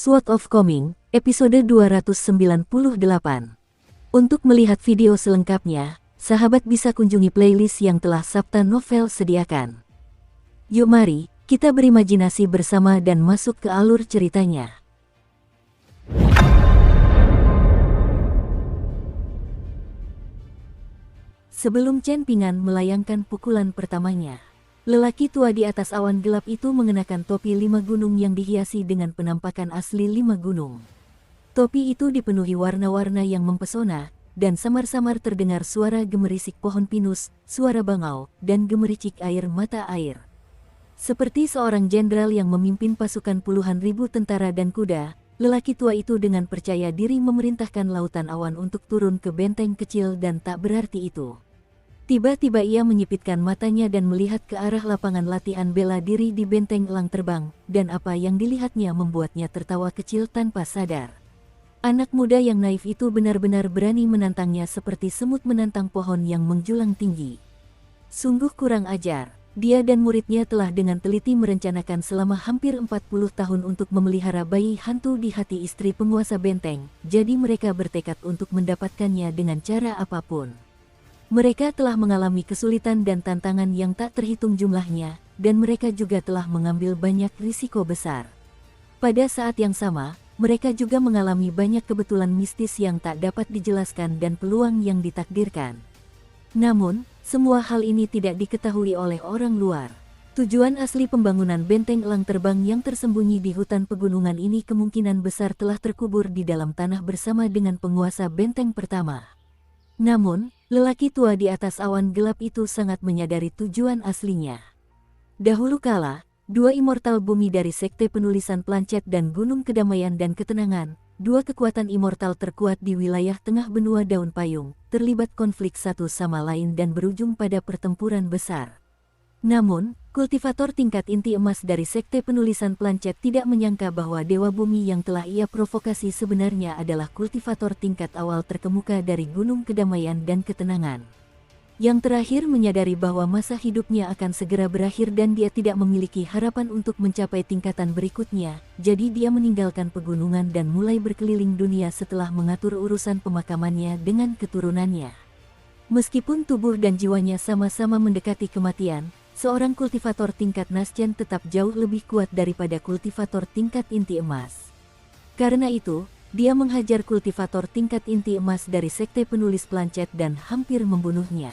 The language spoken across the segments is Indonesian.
Sword of Coming, episode 298. Untuk melihat video selengkapnya, sahabat bisa kunjungi playlist yang telah Sabta Novel sediakan. Yuk mari, kita berimajinasi bersama dan masuk ke alur ceritanya. Sebelum Chen Pingan melayangkan pukulan pertamanya, lelaki tua di atas awan gelap itu mengenakan topi 5 gunung yang dihiasi dengan penampakan asli 5 gunung. Topi itu dipenuhi warna-warna yang mempesona, dan samar-samar terdengar suara gemerisik pohon pinus, suara bangau, dan gemericik air mata air. Seperti seorang jenderal yang memimpin pasukan puluhan ribu tentara dan kuda, lelaki tua itu dengan percaya diri memerintahkan lautan awan untuk turun ke benteng kecil dan tak berarti itu. Tiba-tiba ia menyipitkan matanya dan melihat ke arah lapangan latihan bela diri di benteng elang terbang, dan apa yang dilihatnya membuatnya tertawa kecil tanpa sadar. Anak muda yang naif itu benar-benar berani menantangnya seperti semut menantang pohon yang menjulang tinggi. Sungguh kurang ajar, dia dan muridnya telah dengan teliti merencanakan selama hampir 40 tahun untuk memelihara bayi hantu di hati istri penguasa benteng, jadi mereka bertekad untuk mendapatkannya dengan cara apapun. Mereka telah mengalami kesulitan dan tantangan yang tak terhitung jumlahnya, dan mereka juga telah mengambil banyak risiko besar. Pada saat yang sama, mereka juga mengalami banyak kebetulan mistis yang tak dapat dijelaskan dan peluang yang ditakdirkan. Namun, semua hal ini tidak diketahui oleh orang luar. Tujuan asli pembangunan benteng elang terbang yang tersembunyi di hutan pegunungan ini kemungkinan besar telah terkubur di dalam tanah bersama dengan penguasa benteng pertama. Namun, lelaki tua di atas awan gelap itu sangat menyadari tujuan aslinya. Dahulu kala, dua immortal bumi dari Sekte Penulisan Plancet dan Gunung Kedamaian dan Ketenangan, dua kekuatan immortal terkuat di wilayah tengah benua daun payung, terlibat konflik satu sama lain dan berujung pada pertempuran besar. Namun, kultivator tingkat inti emas dari Sekte Penulisan Plancet tidak menyangka bahwa Dewa Bumi yang telah ia provokasi sebenarnya adalah kultivator tingkat awal terkemuka dari Gunung Kedamaian dan Ketenangan. Yang terakhir menyadari bahwa masa hidupnya akan segera berakhir dan dia tidak memiliki harapan untuk mencapai tingkatan berikutnya, jadi dia meninggalkan pegunungan dan mulai berkeliling dunia setelah mengatur urusan pemakamannya dengan keturunannya. Meskipun tubuh dan jiwanya sama-sama mendekati kematian, seorang kultivator tingkat Naschen tetap jauh lebih kuat daripada kultivator tingkat inti emas. Karena itu, dia menghajar kultivator tingkat inti emas dari Sekte Penulis Plancet dan hampir membunuhnya.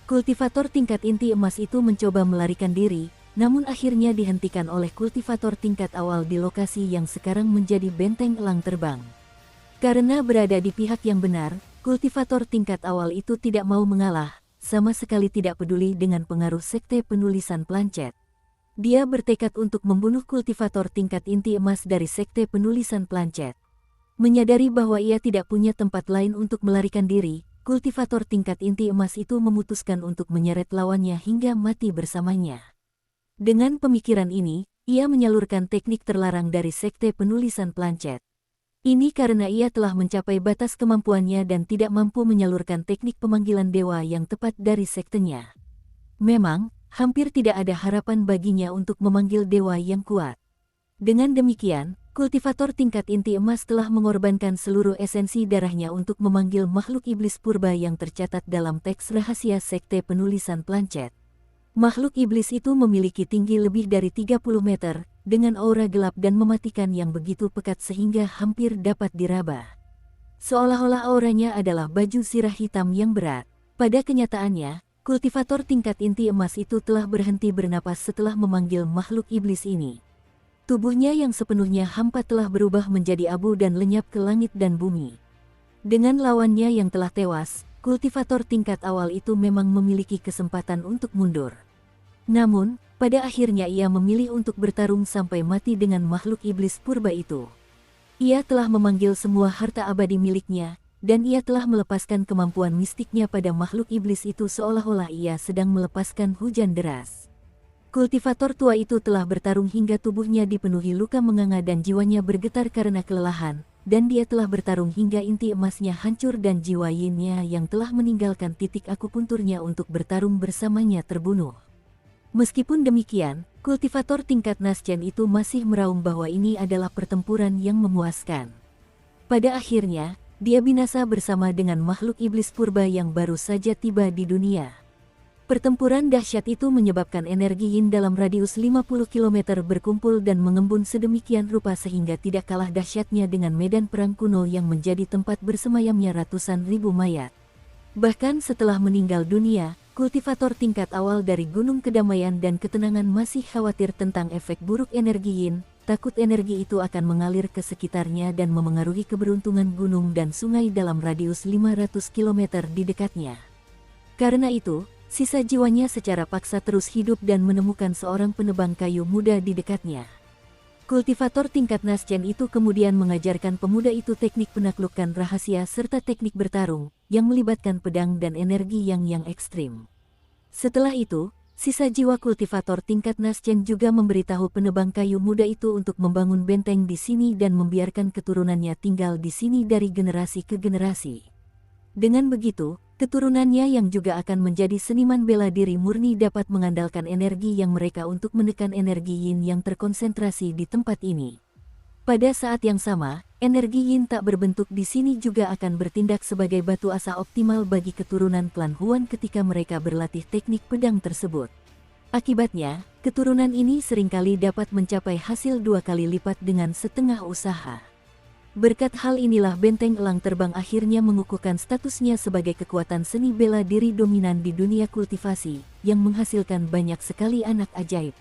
Kultivator tingkat inti emas itu mencoba melarikan diri, namun akhirnya dihentikan oleh kultivator tingkat awal di lokasi yang sekarang menjadi benteng elang terbang. Karena berada di pihak yang benar, kultivator tingkat awal itu tidak mau mengalah, sama sekali tidak peduli dengan pengaruh Sekte Penulisan Plancet. Dia bertekad untuk membunuh kultivator tingkat inti emas dari Sekte Penulisan Plancet. Menyadari bahwa ia tidak punya tempat lain untuk melarikan diri, kultivator tingkat inti emas itu memutuskan untuk menyeret lawannya hingga mati bersamanya. Dengan pemikiran ini, ia menyalurkan teknik terlarang dari Sekte Penulisan Plancet. Ini karena ia telah mencapai batas kemampuannya dan tidak mampu menyalurkan teknik pemanggilan dewa yang tepat dari sektenya. Memang, hampir tidak ada harapan baginya untuk memanggil dewa yang kuat. Dengan demikian, kultivator tingkat inti emas telah mengorbankan seluruh esensi darahnya untuk memanggil makhluk iblis purba yang tercatat dalam teks rahasia Sekte Penulisan Plancet. Makhluk iblis itu memiliki tinggi lebih dari 30 meter, dengan aura gelap dan mematikan yang begitu pekat sehingga hampir dapat diraba. Seolah-olah auranya adalah baju sirah hitam yang berat. Pada kenyataannya, kultivator tingkat inti emas itu telah berhenti bernapas setelah memanggil makhluk iblis ini. Tubuhnya yang sepenuhnya hampa telah berubah menjadi abu dan lenyap ke langit dan bumi. Dengan lawannya yang telah tewas, kultivator tingkat awal itu memang memiliki kesempatan untuk mundur. Namun, pada akhirnya ia memilih untuk bertarung sampai mati dengan makhluk iblis purba itu. Ia telah memanggil semua harta abadi miliknya, dan ia telah melepaskan kemampuan mistiknya pada makhluk iblis itu seolah-olah ia sedang melepaskan hujan deras. Kultivator tua itu telah bertarung hingga tubuhnya dipenuhi luka menganga dan jiwanya bergetar karena kelelahan, dan dia telah bertarung hingga inti emasnya hancur dan jiwa Yin-nya yang telah meninggalkan titik akupunturnya untuk bertarung bersamanya terbunuh. Meskipun demikian, kultivator tingkat Naschen itu masih meraung bahwa ini adalah pertempuran yang memuaskan. Pada akhirnya, dia binasa bersama dengan makhluk iblis purba yang baru saja tiba di dunia. Pertempuran dahsyat itu menyebabkan energi yin dalam radius 50 km berkumpul dan mengembun sedemikian rupa sehingga tidak kalah dahsyatnya dengan medan perang kuno yang menjadi tempat bersemayamnya ratusan ribu mayat. Bahkan setelah meninggal dunia, kultivator tingkat awal dari Gunung Kedamaian dan Ketenangan masih khawatir tentang efek buruk energi yin, takut energi itu akan mengalir ke sekitarnya dan memengaruhi keberuntungan gunung dan sungai dalam radius 500 km di dekatnya. Karena itu, sisa jiwanya secara paksa terus hidup dan menemukan seorang penebang kayu muda di dekatnya. Kultivator tingkat Naschen itu kemudian mengajarkan pemuda itu teknik penaklukan rahasia serta teknik bertarung, yang melibatkan pedang dan energi yang ekstrim. Setelah itu, sisa jiwa kultivator tingkat Naschen juga memberitahu penebang kayu muda itu untuk membangun benteng di sini dan membiarkan keturunannya tinggal di sini dari generasi ke generasi. Dengan begitu, keturunannya yang juga akan menjadi seniman bela diri murni dapat mengandalkan energi yang mereka untuk menekan energi yin yang terkonsentrasi di tempat ini. Pada saat yang sama, energi yin tak berbentuk di sini juga akan bertindak sebagai batu asa optimal bagi keturunan klan Huan ketika mereka berlatih teknik pedang tersebut. Akibatnya, keturunan ini seringkali dapat mencapai hasil 2 kali lipat dengan setengah usaha. Berkat hal inilah benteng elang terbang akhirnya mengukuhkan statusnya sebagai kekuatan seni bela diri dominan di dunia kultivasi, yang menghasilkan banyak sekali anak ajaib.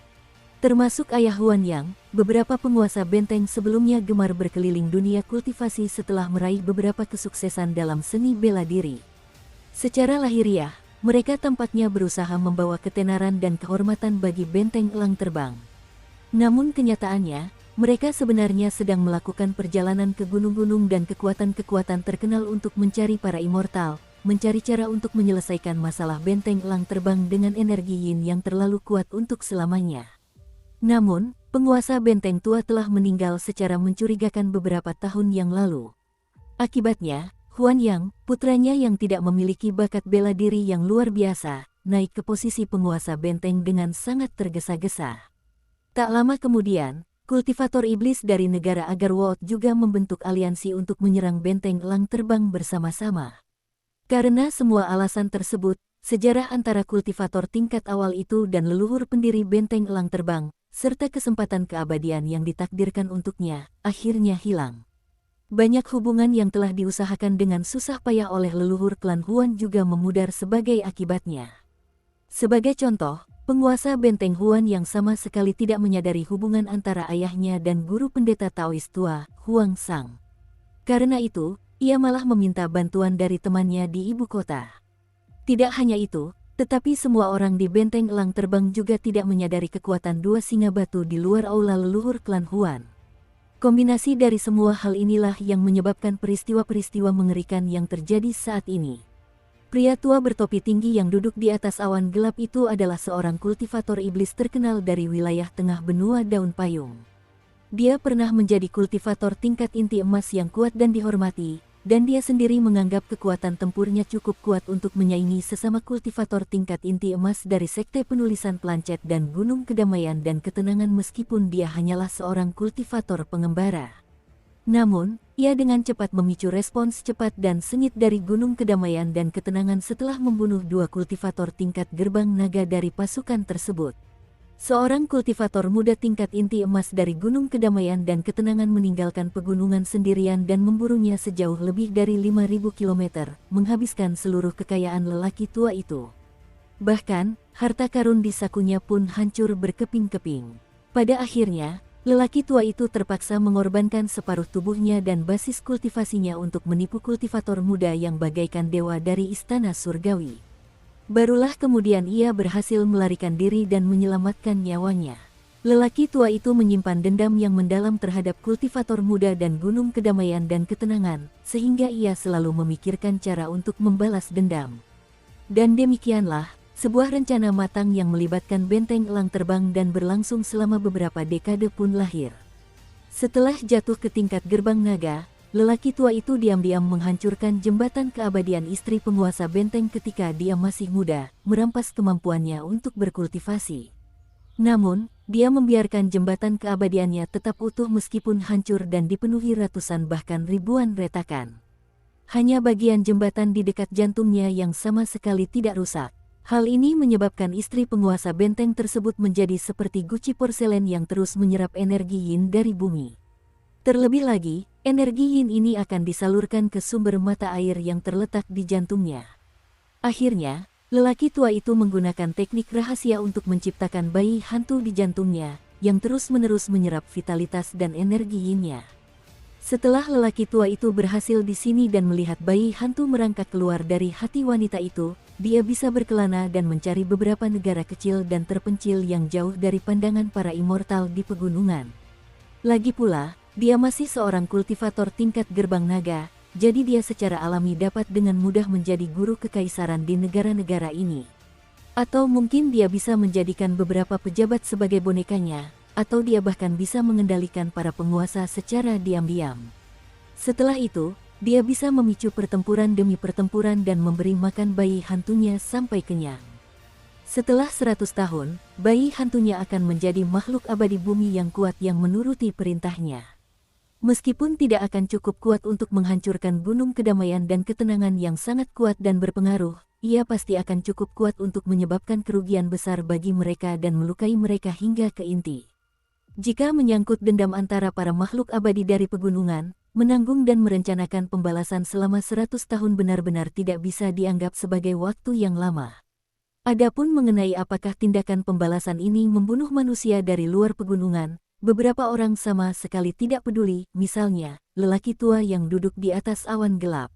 Termasuk ayah Huan Yang, beberapa penguasa benteng sebelumnya gemar berkeliling dunia kultivasi setelah meraih beberapa kesuksesan dalam seni bela diri. Secara lahiriah, mereka tampaknya berusaha membawa ketenaran dan kehormatan bagi benteng elang terbang. Namun kenyataannya, mereka sebenarnya sedang melakukan perjalanan ke gunung-gunung dan kekuatan-kekuatan terkenal untuk mencari para immortal, mencari cara untuk menyelesaikan masalah benteng elang terbang dengan energi yin yang terlalu kuat untuk selamanya. Namun, penguasa benteng tua telah meninggal secara mencurigakan beberapa tahun yang lalu. Akibatnya, Huan Yang, putranya yang tidak memiliki bakat bela diri yang luar biasa, naik ke posisi penguasa benteng dengan sangat tergesa-gesa. Tak lama kemudian, kultivator iblis dari negara Agarwold juga membentuk aliansi untuk menyerang benteng elang terbang bersama-sama. Karena semua alasan tersebut, sejarah antara kultivator tingkat awal itu dan leluhur pendiri benteng elang terbang, serta kesempatan keabadian yang ditakdirkan untuknya, akhirnya hilang. Banyak hubungan yang telah diusahakan dengan susah payah oleh leluhur klan Huan juga memudar sebagai akibatnya. Sebagai contoh, penguasa benteng Huan yang sama sekali tidak menyadari hubungan antara ayahnya dan guru pendeta Taois tua, Huang Sang. Karena itu, ia malah meminta bantuan dari temannya di ibu kota. Tidak hanya itu, tetapi semua orang di benteng elang terbang juga tidak menyadari kekuatan dua singa batu di luar aula leluhur klan Huan. Kombinasi dari semua hal inilah yang menyebabkan peristiwa-peristiwa mengerikan yang terjadi saat ini. Pria tua bertopi tinggi yang duduk di atas awan gelap itu adalah seorang kultivator iblis terkenal dari wilayah tengah benua daun payung. Dia pernah menjadi kultivator tingkat inti emas yang kuat dan dihormati, dan dia sendiri menganggap kekuatan tempurnya cukup kuat untuk menyaingi sesama kultivator tingkat inti emas dari Sekte Penulisan Plancet dan Gunung Kedamaian dan Ketenangan meskipun dia hanyalah seorang kultivator pengembara. Namun, ia dengan cepat memicu respons cepat dan sengit dari Gunung Kedamaian dan Ketenangan setelah membunuh 2 kultivator tingkat gerbang naga dari pasukan tersebut. Seorang kultivator muda tingkat inti emas dari Gunung Kedamaian dan Ketenangan meninggalkan pegunungan sendirian dan memburunya sejauh lebih dari 5.000 km, menghabiskan seluruh kekayaan lelaki tua itu. Bahkan, harta karun di sakunya pun hancur berkeping-keping. Pada akhirnya, lelaki tua itu terpaksa mengorbankan separuh tubuhnya dan basis kultivasinya untuk menipu kultivator muda yang bagaikan dewa dari istana surgawi. Barulah kemudian ia berhasil melarikan diri dan menyelamatkan nyawanya. Lelaki tua itu menyimpan dendam yang mendalam terhadap kultivator muda dan Gunung Kedamaian dan Ketenangan, sehingga ia selalu memikirkan cara untuk membalas dendam. Dan demikianlah, sebuah rencana matang yang melibatkan benteng elang terbang dan berlangsung selama beberapa dekade pun lahir. Setelah jatuh ke tingkat gerbang naga, lelaki tua itu diam-diam menghancurkan jembatan keabadian istri penguasa benteng ketika dia masih muda, merampas kemampuannya untuk berkultivasi. Namun, dia membiarkan jembatan keabadiannya tetap utuh meskipun hancur dan dipenuhi ratusan bahkan ribuan retakan. Hanya bagian jembatan di dekat jantungnya yang sama sekali tidak rusak. Hal ini menyebabkan istri penguasa benteng tersebut menjadi seperti guci porselen yang terus menyerap energi yin dari bumi. Terlebih lagi, energi yin ini akan disalurkan ke sumber mata air yang terletak di jantungnya. Akhirnya, lelaki tua itu menggunakan teknik rahasia untuk menciptakan bayi hantu di jantungnya, yang terus-menerus menyerap vitalitas dan energi yin-nya. Setelah lelaki tua itu berhasil di sini dan melihat bayi hantu merangkak keluar dari hati wanita itu, dia bisa berkelana dan mencari beberapa negara kecil dan terpencil yang jauh dari pandangan para immortal di pegunungan. Lagi pula, dia masih seorang kultivator tingkat gerbang naga, jadi dia secara alami dapat dengan mudah menjadi guru kekaisaran di negara-negara ini. Atau mungkin dia bisa menjadikan beberapa pejabat sebagai bonekanya, atau dia bahkan bisa mengendalikan para penguasa secara diam-diam. Setelah itu, dia bisa memicu pertempuran demi pertempuran dan memberi makan bayi hantunya sampai kenyang. Setelah 100 tahun, bayi hantunya akan menjadi makhluk abadi bumi yang kuat yang menuruti perintahnya. Meskipun tidak akan cukup kuat untuk menghancurkan gunung kedamaian dan ketenangan yang sangat kuat dan berpengaruh, ia pasti akan cukup kuat untuk menyebabkan kerugian besar bagi mereka dan melukai mereka hingga ke inti. Jika menyangkut dendam antara para makhluk abadi dari pegunungan, menanggung dan merencanakan pembalasan selama 100 tahun benar-benar tidak bisa dianggap sebagai waktu yang lama. Adapun mengenai apakah tindakan pembalasan ini membunuh manusia dari luar pegunungan, beberapa orang sama sekali tidak peduli, misalnya, lelaki tua yang duduk di atas awan gelap.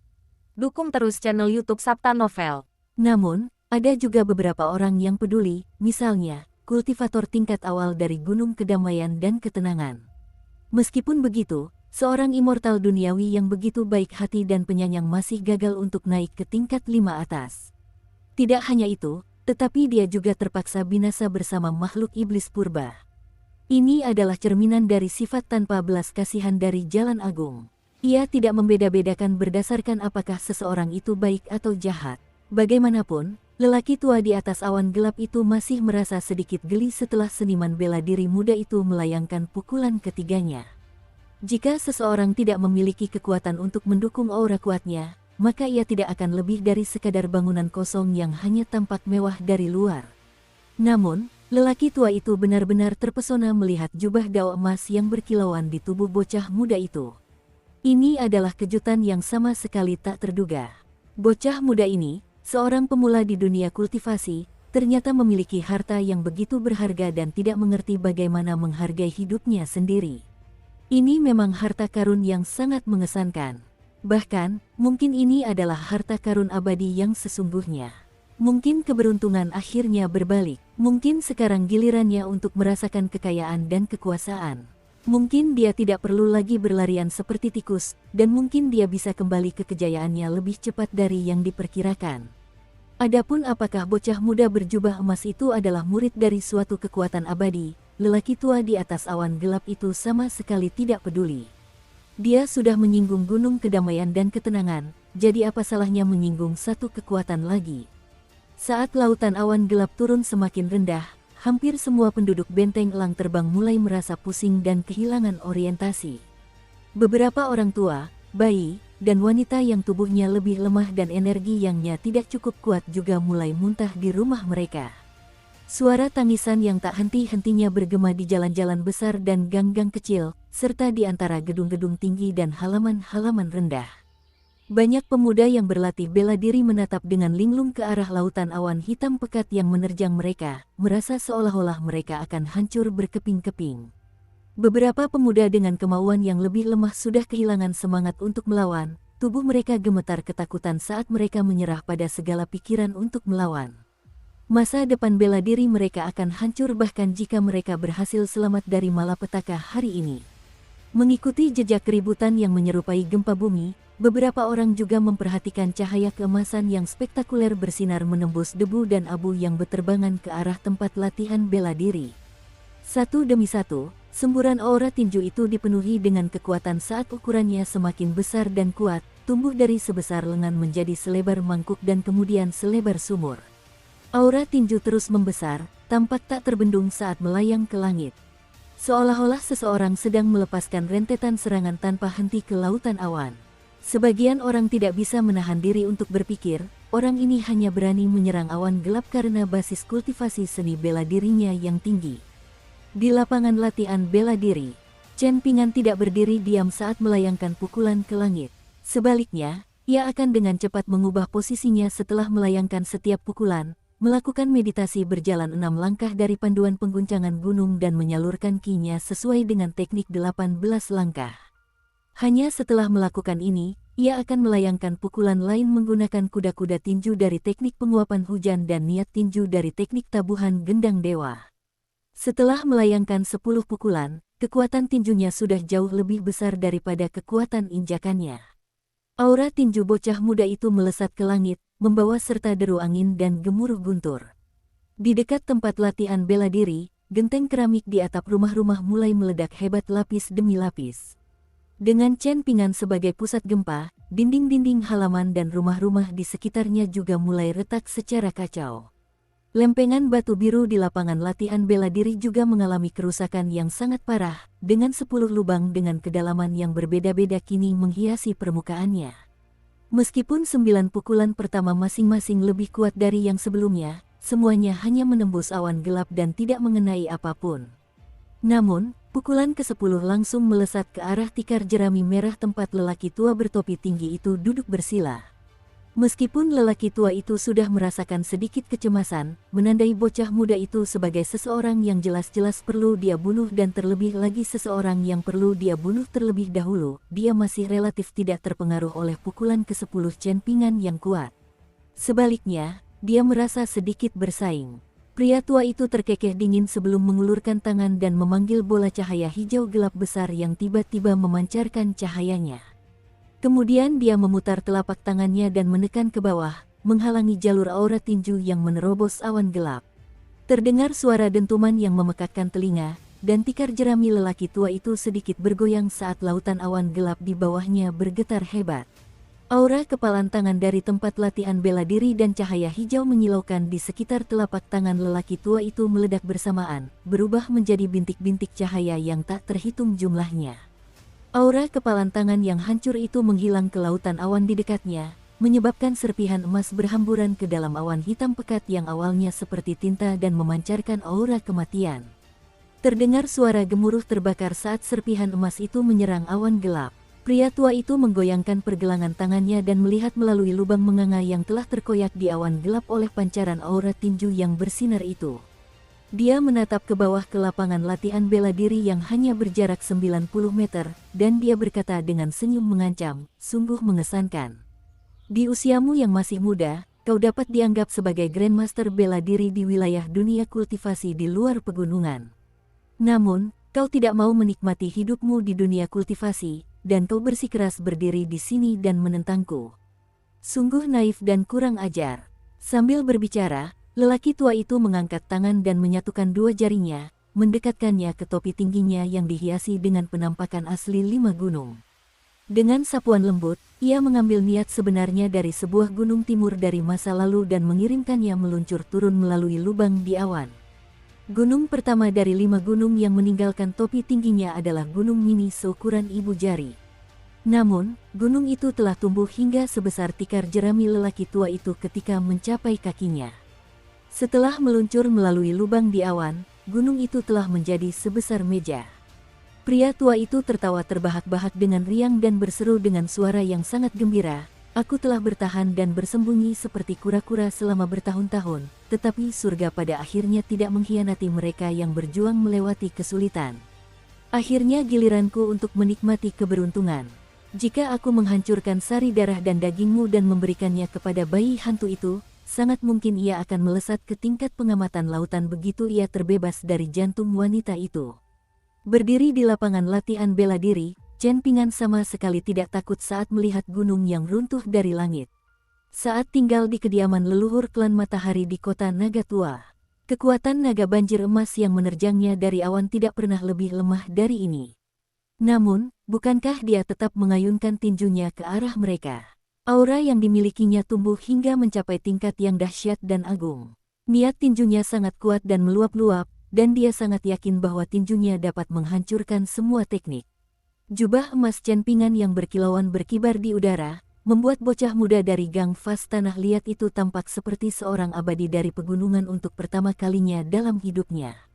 Dukung terus channel YouTube Sabta Novel. Namun, ada juga beberapa orang yang peduli, misalnya, kultivator tingkat awal dari Gunung Kedamaian dan Ketenangan. Meskipun begitu, seorang immortal duniawi yang begitu baik hati dan penyayang masih gagal untuk naik ke tingkat 5 atas. Tidak hanya itu, tetapi dia juga terpaksa binasa bersama makhluk iblis purba. Ini adalah cerminan dari sifat tanpa belas kasihan dari Jalan Agung. Ia tidak membeda-bedakan berdasarkan apakah seseorang itu baik atau jahat. Bagaimanapun, lelaki tua di atas awan gelap itu masih merasa sedikit geli setelah seniman bela diri muda itu melayangkan pukulan ketiganya. Jika seseorang tidak memiliki kekuatan untuk mendukung aura kuatnya, maka ia tidak akan lebih dari sekadar bangunan kosong yang hanya tampak mewah dari luar. Namun, lelaki tua itu benar-benar terpesona melihat jubah dao emas yang berkilauan di tubuh bocah muda itu. Ini adalah kejutan yang sama sekali tak terduga. Bocah muda ini, seorang pemula di dunia kultivasi, ternyata memiliki harta yang begitu berharga dan tidak mengerti bagaimana menghargai hidupnya sendiri. Ini memang harta karun yang sangat mengesankan. Bahkan, mungkin ini adalah harta karun abadi yang sesungguhnya. Mungkin keberuntungan akhirnya berbalik. Mungkin sekarang gilirannya untuk merasakan kekayaan dan kekuasaan. Mungkin dia tidak perlu lagi berlarian seperti tikus, dan mungkin dia bisa kembali ke kejayaannya lebih cepat dari yang diperkirakan. Adapun apakah bocah muda berjubah emas itu adalah murid dari suatu kekuatan abadi, lelaki tua di atas awan gelap itu sama sekali tidak peduli. Dia sudah menyinggung Gunung Kedamaian dan Ketenangan, jadi apa salahnya menyinggung satu kekuatan lagi? Saat lautan awan gelap turun semakin rendah, hampir semua penduduk benteng elang terbang mulai merasa pusing dan kehilangan orientasi. Beberapa orang tua, bayi, dan wanita yang tubuhnya lebih lemah dan energi yangnya tidak cukup kuat juga mulai muntah di rumah mereka. Suara tangisan yang tak henti-hentinya bergema di jalan-jalan besar dan gang-gang kecil, serta di antara gedung-gedung tinggi dan halaman-halaman rendah. Banyak pemuda yang berlatih bela diri menatap dengan linglung ke arah lautan awan hitam pekat yang menerjang mereka, merasa seolah-olah mereka akan hancur berkeping-keping. Beberapa pemuda dengan kemauan yang lebih lemah sudah kehilangan semangat untuk melawan, tubuh mereka gemetar ketakutan saat mereka menyerah pada segala pikiran untuk melawan. Masa depan bela diri mereka akan hancur bahkan jika mereka berhasil selamat dari malapetaka hari ini. Mengikuti jejak keributan yang menyerupai gempa bumi, beberapa orang juga memperhatikan cahaya keemasan yang spektakuler bersinar menembus debu dan abu yang berterbangan ke arah tempat latihan bela diri. Satu demi satu, semburan aura tinju itu dipenuhi dengan kekuatan saat ukurannya semakin besar dan kuat, tumbuh dari sebesar lengan menjadi selebar mangkuk dan kemudian selebar sumur. Aura tinju terus membesar, tampak tak terbendung saat melayang ke langit. Seolah-olah seseorang sedang melepaskan rentetan serangan tanpa henti ke lautan awan. Sebagian orang tidak bisa menahan diri untuk berpikir, orang ini hanya berani menyerang awan gelap karena basis kultivasi seni bela dirinya yang tinggi. Di lapangan latihan bela diri, Chen Ping'an tidak berdiri diam saat melayangkan pukulan ke langit. Sebaliknya, ia akan dengan cepat mengubah posisinya setelah melayangkan setiap pukulan, melakukan meditasi berjalan 6 langkah dari panduan pengguncangan gunung dan menyalurkan ki-nya sesuai dengan teknik 18 langkah. Hanya setelah melakukan ini, ia akan melayangkan pukulan lain menggunakan kuda-kuda tinju dari teknik penguapan hujan dan niat tinju dari teknik tabuhan gendang dewa. Setelah melayangkan 10 pukulan, kekuatan tinjunya sudah jauh lebih besar daripada kekuatan injakannya. Aura tinju bocah muda itu melesat ke langit, membawa serta deru angin dan gemuruh guntur. Di dekat tempat latihan bela diri, genteng keramik di atap rumah-rumah mulai meledak hebat lapis demi lapis. Dengan Chen Ping'an sebagai pusat gempa, dinding-dinding halaman dan rumah-rumah di sekitarnya juga mulai retak secara kacau. Lempengan batu biru di lapangan latihan bela diri juga mengalami kerusakan yang sangat parah, dengan 10 lubang dengan kedalaman yang berbeda-beda kini menghiasi permukaannya. Meskipun 9 pukulan pertama masing-masing lebih kuat dari yang sebelumnya, semuanya hanya menembus awan gelap dan tidak mengenai apapun. Namun, pukulan ke-10 langsung melesat ke arah tikar jerami merah tempat lelaki tua bertopi tinggi itu duduk bersila. Meskipun lelaki tua itu sudah merasakan sedikit kecemasan, menandai bocah muda itu sebagai seseorang yang jelas-jelas perlu dia bunuh dan terlebih lagi seseorang yang perlu dia bunuh terlebih dahulu, dia masih relatif tidak terpengaruh oleh pukulan ke-10 Chen Ping'an yang kuat. Sebaliknya, dia merasa sedikit bersaing. Pria tua itu terkekeh dingin sebelum mengulurkan tangan dan memanggil bola cahaya hijau gelap besar yang tiba-tiba memancarkan cahayanya. Kemudian dia memutar telapak tangannya dan menekan ke bawah, menghalangi jalur aura tinju yang menerobos awan gelap. Terdengar suara dentuman yang memekakkan telinga, dan tikar jerami lelaki tua itu sedikit bergoyang saat lautan awan gelap di bawahnya bergetar hebat. Aura kepalan tangan dari tempat latihan bela diri dan cahaya hijau menyilaukan di sekitar telapak tangan lelaki tua itu meledak bersamaan, berubah menjadi bintik-bintik cahaya yang tak terhitung jumlahnya. Aura kepalan tangan yang hancur itu menghilang ke lautan awan di dekatnya, menyebabkan serpihan emas berhamburan ke dalam awan hitam pekat yang awalnya seperti tinta dan memancarkan aura kematian. Terdengar suara gemuruh terbakar saat serpihan emas itu menyerang awan gelap. Pria tua itu menggoyangkan pergelangan tangannya dan melihat melalui lubang menganga yang telah terkoyak di awan gelap oleh pancaran aura tinju yang bersinar itu. Dia menatap ke bawah ke lapangan latihan bela diri yang hanya berjarak 90 meter, dan dia berkata dengan senyum mengancam, "Sungguh mengesankan. Di usiamu yang masih muda, kau dapat dianggap sebagai Grandmaster bela diri di wilayah dunia kultivasi di luar pegunungan. Namun, kau tidak mau menikmati hidupmu di dunia kultivasi, dan kau bersikeras berdiri di sini dan menentangku. Sungguh naif dan kurang ajar." Sambil berbicara, lelaki tua itu mengangkat tangan dan menyatukan dua jarinya, mendekatkannya ke topi tingginya yang dihiasi dengan penampakan asli 5 gunung. Dengan sapuan lembut, ia mengambil niat sebenarnya dari sebuah gunung timur dari masa lalu dan mengirimkannya meluncur turun melalui lubang di awan. Gunung pertama dari 5 gunung yang meninggalkan topi tingginya adalah Gunung Mini seukuran ibu jari. Namun, gunung itu telah tumbuh hingga sebesar tikar jerami lelaki tua itu ketika mencapai kakinya. Setelah meluncur melalui lubang di awan, gunung itu telah menjadi sebesar meja. Pria tua itu tertawa terbahak-bahak dengan riang dan berseru dengan suara yang sangat gembira, "Aku telah bertahan dan bersembunyi seperti kura-kura selama bertahun-tahun, tetapi surga pada akhirnya tidak mengkhianati mereka yang berjuang melewati kesulitan. Akhirnya giliranku untuk menikmati keberuntungan. Jika aku menghancurkan sari darah dan dagingmu dan memberikannya kepada bayi hantu itu, sangat mungkin ia akan melesat ke tingkat pengamatan lautan begitu ia terbebas dari jantung wanita itu." Berdiri di lapangan latihan bela diri, Chen Ping'an sama sekali tidak takut saat melihat gunung yang runtuh dari langit. Saat tinggal di kediaman leluhur klan matahari di kota Naga Tua, kekuatan naga banjir emas yang menerjangnya dari awan tidak pernah lebih lemah dari ini. Namun, bukankah dia tetap mengayunkan tinjunya ke arah mereka? Aura yang dimilikinya tumbuh hingga mencapai tingkat yang dahsyat dan agung. Niat tinjunya sangat kuat dan meluap-luap, dan dia sangat yakin bahwa tinjunya dapat menghancurkan semua teknik. Jubah emas Chen Pingan yang berkilauan berkibar di udara, membuat bocah muda dari Gang Fas Tanah Liat itu tampak seperti seorang abadi dari pegunungan untuk pertama kalinya dalam hidupnya.